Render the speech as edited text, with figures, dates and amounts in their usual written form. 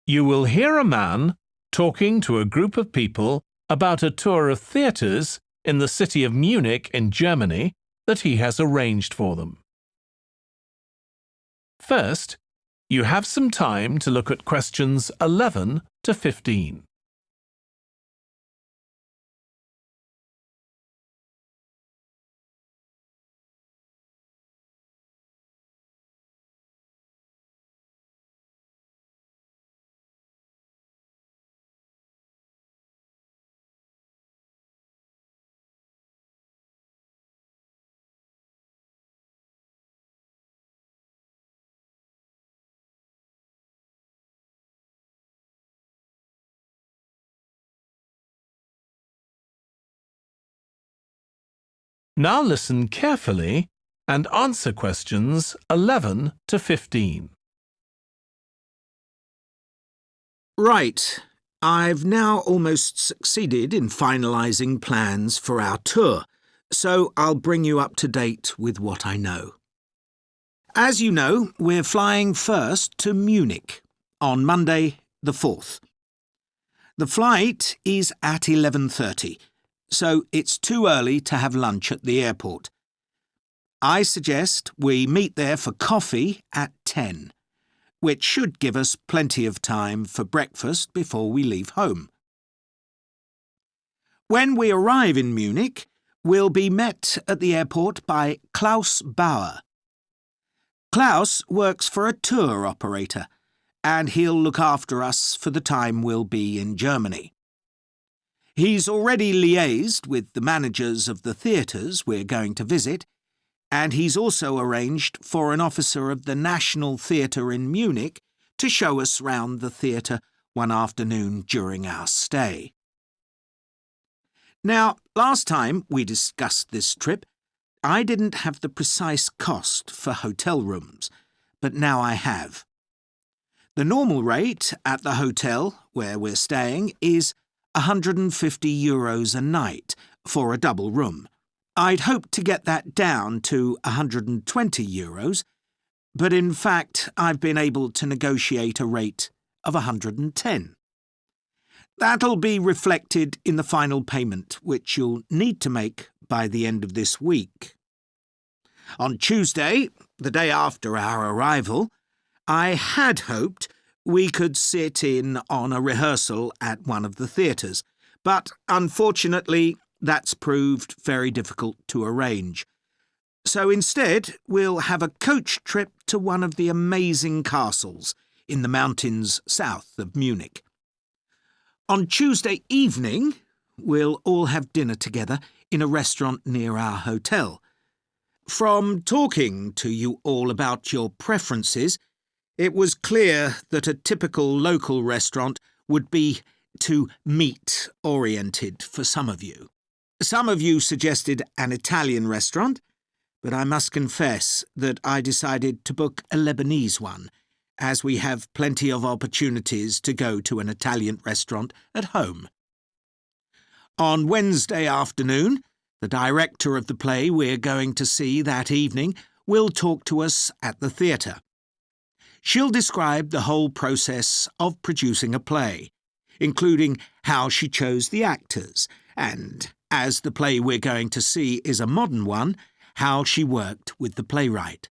You will hear a man talking to a group of people about a tour of theatres in the city of Munich in Germany that he has arranged for them. First, you have some time to look at questions 11 to 15. Now listen carefully and answer questions 11 to 15. Right. I've now almost succeeded in finalising plans for our tour, so I'll bring you up to date with what I know. As you know, we're flying first to Munich on Monday the 4th. The flight is at 11:30, so it's too early to have lunch at the airport. I suggest we meet there for coffee at 10, which should give us plenty of time for breakfast before we leave home. When we arrive in Munich, we'll be met at the airport by Klaus Bauer. Klaus works for a tour operator, and he'll look after us for the time we'll be in Germany. He's already liaised with the managers of the theatres we're going to visit, and he's also arranged for an officer of the National Theatre in Munich to show us round the theatre one afternoon during our stay. Now, last time we discussed this trip, I didn't have the precise cost for hotel rooms, but now I have. The normal rate at the hotel where we're staying is €150 a night for a double room. I'd hoped to get that down to €120, but in fact I've been able to negotiate a rate of €110. That'll be reflected in the final payment, which you'll need to make by the end of this week. On Tuesday, the day after our arrival, I had hoped we could sit in on a rehearsal at one of the theatres, but unfortunately that's proved very difficult to arrange. So instead, we'll have a coach trip to one of the amazing castles in the mountains south of Munich. On Tuesday evening, we'll all have dinner together in a restaurant near our hotel. From talking to you all about your preferences, it was clear that a typical local restaurant would be too meat-oriented for some of you. Some of you suggested an Italian restaurant, but I must confess that I decided to book a Lebanese one, as we have plenty of opportunities to go to an Italian restaurant at home. On Wednesday afternoon, the director of the play we're going to see that evening will talk to us at the theatre. She'll describe the whole process of producing a play, including how she chose the actors, and, as the play we're going to see is a modern one, how she worked with the playwright.